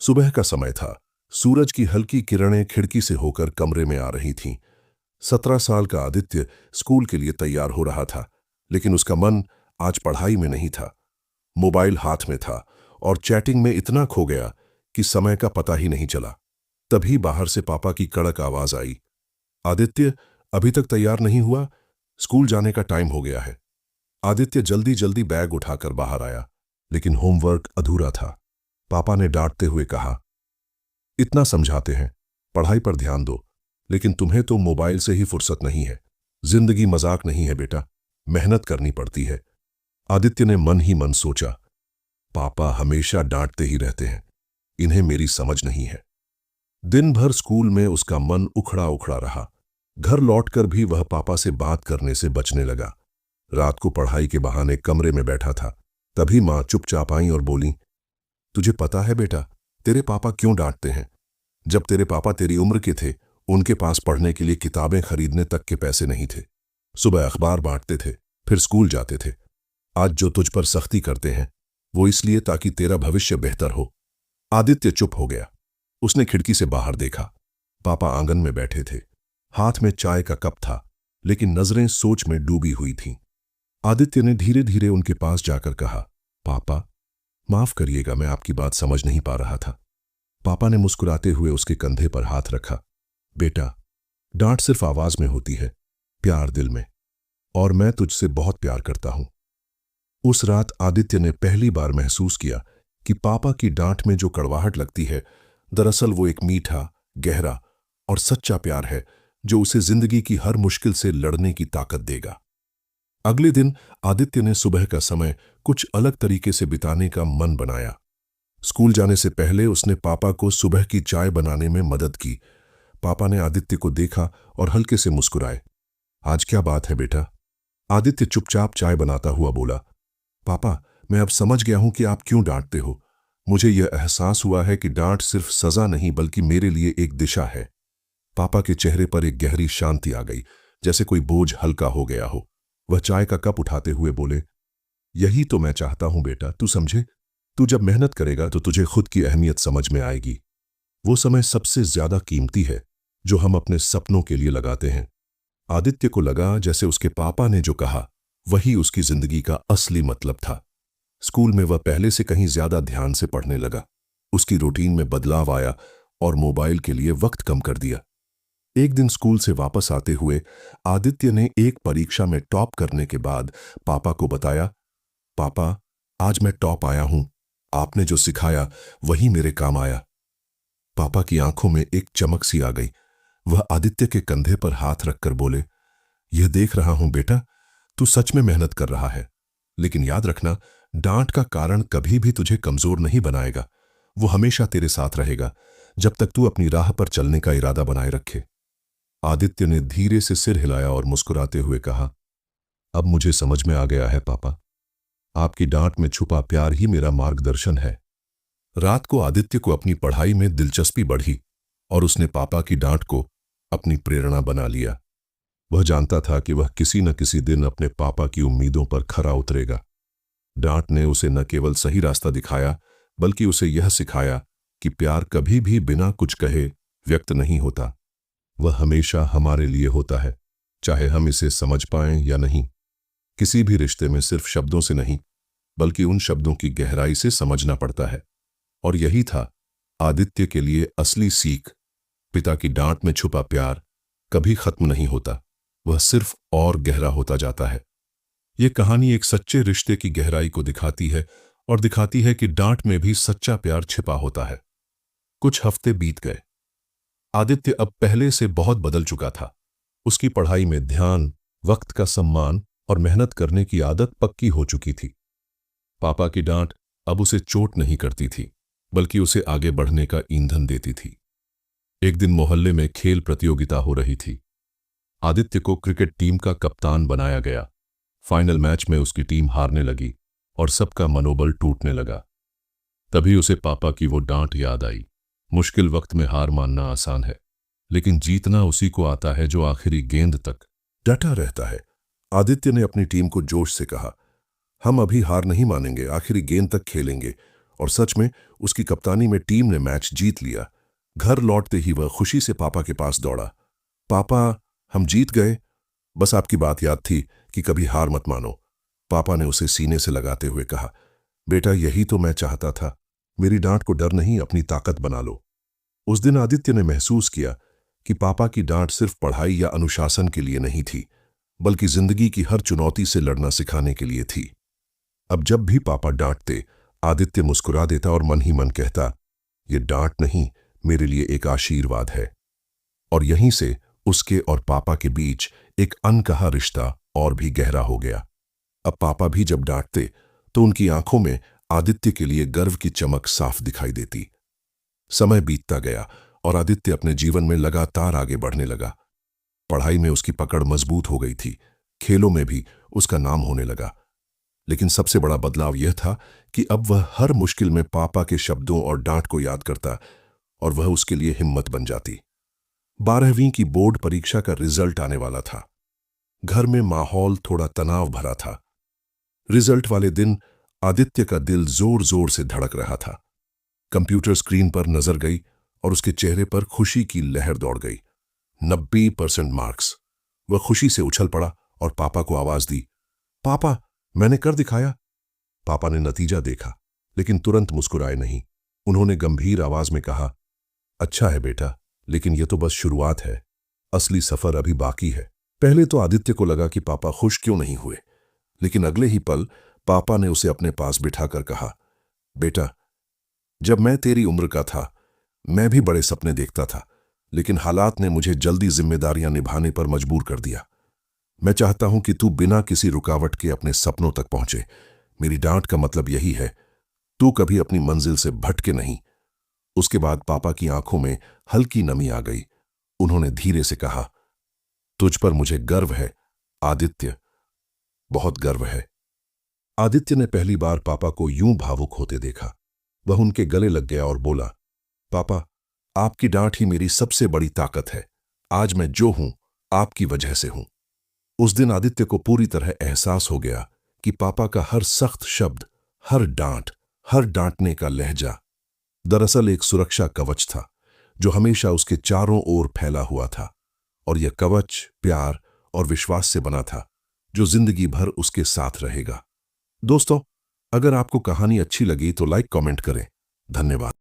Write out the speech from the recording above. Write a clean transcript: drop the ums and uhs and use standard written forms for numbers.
सुबह का समय था। सूरज की हल्की किरणें खिड़की से होकर कमरे में आ रही थीं। 17 साल का आदित्य स्कूल के लिए तैयार हो रहा था, लेकिन उसका मन आज पढ़ाई में नहीं था। मोबाइल हाथ में था और चैटिंग में इतना खो गया कि समय का पता ही नहीं चला। तभी बाहर से पापा की कड़क आवाज आई, आदित्य, अभी तक तैयार नहीं हुआ? स्कूल जाने का टाइम हो गया है। आदित्य जल्दी जल्दी बैग उठाकर बाहर आया, लेकिन होमवर्क अधूरा था। पापा ने डांटते हुए कहा, इतना समझाते हैं, पढ़ाई पर ध्यान दो। लेकिन तुम्हें तो मोबाइल से ही फुर्सत नहीं है। जिंदगी मजाक नहीं है बेटा, मेहनत करनी पड़ती है। आदित्य ने मन ही मन सोचा, पापा हमेशा डांटते ही रहते हैं, इन्हें मेरी समझ नहीं है। दिन भर स्कूल में उसका मन उखड़ा उखड़ा रहा। घर लौटकर भी वह पापा से बात करने से बचने लगा। रात को पढ़ाई के बहाने कमरे में बैठा था। तभी मां चुपचाप आई और बोली, तुझे पता है बेटा, तेरे पापा क्यों डांटते हैं? जब तेरे पापा तेरी उम्र के थे, उनके पास पढ़ने के लिए किताबें खरीदने तक के पैसे नहीं थे। सुबह अखबार बांटते थे, फिर स्कूल जाते थे। आज जो तुझ पर सख्ती करते हैं, वो इसलिए ताकि तेरा भविष्य बेहतर हो। आदित्य चुप हो गया। उसने खिड़की से बाहर देखा। पापा आंगन में बैठे थे। हाथ में चाय का कप था, लेकिन नजरें सोच में डूबी हुई थीं। आदित्य ने धीरे धीरे उनके पास जाकर कहा, पापा, माफ करिएगा, मैं आपकी बात समझ नहीं पा रहा था। पापा ने मुस्कुराते हुए उसके कंधे पर हाथ रखा। बेटा, डांट सिर्फ आवाज में होती है, प्यार दिल में। और मैं तुझसे बहुत प्यार करता हूं। उस रात आदित्य ने पहली बार महसूस किया कि पापा की डांट में जो कड़वाहट लगती है, दरअसल वो एक मीठा, गहरा और सच्चा प्यार है जो उसे जिंदगी की हर मुश्किल से लड़ने की ताकत देगा। अगले दिन आदित्य ने सुबह का समय कुछ अलग तरीके से बिताने का मन बनाया। स्कूल जाने से पहले उसने पापा को सुबह की चाय बनाने में मदद की। पापा ने आदित्य को देखा और हल्के से मुस्कुराए। आज क्या बात है बेटा? आदित्य चुपचाप चाय बनाता हुआ बोला, पापा, मैं अब समझ गया हूं कि आप क्यों डांटते हो। मुझे यह एहसास हुआ है कि डांट सिर्फ सजा नहीं बल्कि मेरे लिए एक दिशा है। पापा के चेहरे पर एक गहरी शांति आ गई, जैसे कोई बोझ हल्का हो गया हो। वह चाय का कप उठाते हुए बोले, यही तो मैं चाहता हूं बेटा, तू समझे। तू जब मेहनत करेगा तो तुझे खुद की अहमियत समझ में आएगी। वो समय सबसे ज्यादा कीमती है जो हम अपने सपनों के लिए लगाते हैं। आदित्य को लगा जैसे उसके पापा ने जो कहा वही उसकी जिंदगी का असली मतलब था। स्कूल में वह पहले से कहीं ज्यादा ध्यान से पढ़ने लगा। उसकी रूटीन में बदलाव आया और मोबाइल के लिए वक्त कम कर दिया। एक दिन स्कूल से वापस आते हुए आदित्य ने एक परीक्षा में टॉप करने के बाद पापा को बताया, पापा, आज मैं टॉप आया हूं। आपने जो सिखाया वही मेरे काम आया। पापा की आंखों में एक चमक सी आ गई। वह आदित्य के कंधे पर हाथ रखकर बोले, यह देख रहा हूं बेटा, तू सच में मेहनत कर रहा है। लेकिन याद रखना, डांट का कारण कभी भी तुझे कमजोर नहीं बनाएगा। वो हमेशा तेरे साथ रहेगा जब तक तू अपनी राह पर चलने का इरादा बनाए रखे। आदित्य ने धीरे से सिर हिलाया और मुस्कुराते हुए कहा, अब मुझे समझ में आ गया है पापा, आपकी डांट में छुपा प्यार ही मेरा मार्गदर्शन है। रात को आदित्य को अपनी पढ़ाई में दिलचस्पी बढ़ी और उसने पापा की डांट को अपनी प्रेरणा बना लिया। वह जानता था कि वह किसी न किसी दिन अपने पापा की उम्मीदों पर खरा उतरेगा। डांट ने उसे न केवल सही रास्ता दिखाया, बल्कि उसे यह सिखाया कि प्यार कभी भी बिना कुछ कहे व्यक्त नहीं होता। वह हमेशा हमारे लिए होता है, चाहे हम इसे समझ पाएं या नहीं। किसी भी रिश्ते में सिर्फ शब्दों से नहीं, बल्कि उन शब्दों की गहराई से समझना पड़ता है। और यही था आदित्य के लिए असली सीख। पिता की डांट में छुपा प्यार कभी खत्म नहीं होता, वह सिर्फ और गहरा होता जाता है। यह कहानी एक सच्चे रिश्ते की गहराई को दिखाती है और दिखाती है कि डांट में भी सच्चा प्यार छिपा होता है। कुछ हफ्ते बीत गए। आदित्य अब पहले से बहुत बदल चुका था। उसकी पढ़ाई में ध्यान, वक्त का सम्मान और मेहनत करने की आदत पक्की हो चुकी थी। पापा की डांट अब उसे चोट नहीं करती थी, बल्कि उसे आगे बढ़ने का ईंधन देती थी। एक दिन मोहल्ले में खेल प्रतियोगिता हो रही थी। आदित्य को क्रिकेट टीम का कप्तान बनाया गया। फाइनल मैच में उसकी टीम हारने लगी और सबका मनोबल टूटने लगा। तभी उसे पापा की वो डांट याद आई, मुश्किल वक्त में हार मानना आसान है, लेकिन जीतना उसी को आता है जो आखिरी गेंद तक डटा रहता है। आदित्य ने अपनी टीम को जोश से कहा, हम अभी हार नहीं मानेंगे, आखिरी गेंद तक खेलेंगे और सच में उसकी कप्तानी में टीम ने मैच जीत लिया। घर लौटते ही वह खुशी से पापा के पास दौड़ा। पापा, हम जीत गए। बस आपकी बात याद थी कि कभी हार मत मानो। पापा ने उसे सीने से लगाते हुए कहा, बेटा यही तो मैं चाहता था। मेरी डांट को डर नहीं, अपनी ताकत बना लो। उस दिन आदित्य ने महसूस किया कि पापा की डांट सिर्फ पढ़ाई या अनुशासन के लिए नहीं थी, बल्कि जिंदगी की हर चुनौती से लड़ना सिखाने के लिए थी। अब जब भी पापा डांटते, आदित्य मुस्कुरा देता और मन ही मन कहता, ये डांट नहीं, मेरे लिए एक आशीर्वाद है। और यहीं से उसके और पापा के बीच एक अनकहा रिश्ता और भी गहरा हो गया। अब पापा भी जब डांटते तो उनकी आंखों में आदित्य के लिए गर्व की चमक साफ दिखाई देती। समय बीतता गया और आदित्य अपने जीवन में लगातार आगे बढ़ने लगा। पढ़ाई में उसकी पकड़ मजबूत हो गई थी, खेलों में भी उसका नाम होने लगा। लेकिन सबसे बड़ा बदलाव यह था कि अब वह हर मुश्किल में पापा के शब्दों और डांट को याद करता और वह उसके लिए हिम्मत बन जाती। 12वीं की बोर्ड परीक्षा का रिजल्ट आने वाला था। घर में माहौल थोड़ा तनाव भरा था। रिजल्ट वाले दिन आदित्य का दिल जोर जोर से धड़क रहा था। कंप्यूटर स्क्रीन पर नजर गई और उसके चेहरे पर खुशी की लहर दौड़ गई। 90% मार्क्स। वह खुशी से उछल पड़ा और पापा को आवाज दी, पापा, मैंने कर दिखाया। पापा ने नतीजा देखा, लेकिन तुरंत मुस्कुराए नहीं। उन्होंने गंभीर आवाज में कहा, अच्छा है बेटा, लेकिन यह तो बस शुरुआत है। असली सफर अभी बाकी है। पहले तो आदित्य को लगा कि पापा खुश क्यों नहीं हुए, लेकिन अगले ही पल पापा ने उसे अपने पास बिठाकर कहा, बेटा, जब मैं तेरी उम्र का था, मैं भी बड़े सपने देखता था, लेकिन हालात ने मुझे जल्दी जिम्मेदारियां निभाने पर मजबूर कर दिया। मैं चाहता हूं कि तू बिना किसी रुकावट के अपने सपनों तक पहुंचे। मेरी डांट का मतलब यही है, तू कभी अपनी मंजिल से भटके नहीं। उसके बाद पापा की आंखों में हल्की नमी आ गई। उन्होंने धीरे से कहा, तुझ पर मुझे गर्व है आदित्य, बहुत गर्व है। आदित्य ने पहली बार पापा को यूं भावुक होते देखा। वह उनके गले लग गया और बोला, पापा, आपकी डांट ही मेरी सबसे बड़ी ताकत है। आज मैं जो हूं, आपकी वजह से हूं। उस दिन आदित्य को पूरी तरह एहसास हो गया कि पापा का हर सख्त शब्द, हर डांट, हर डांटने का लहजा दरअसल एक सुरक्षा कवच था, जो हमेशा उसके चारों ओर फैला हुआ था। और यह कवच प्यार और विश्वास से बना था, जो जिंदगी भर उसके साथ रहेगा। दोस्तों, अगर आपको कहानी अच्छी लगी तो लाइक कमेंट करें। धन्यवाद।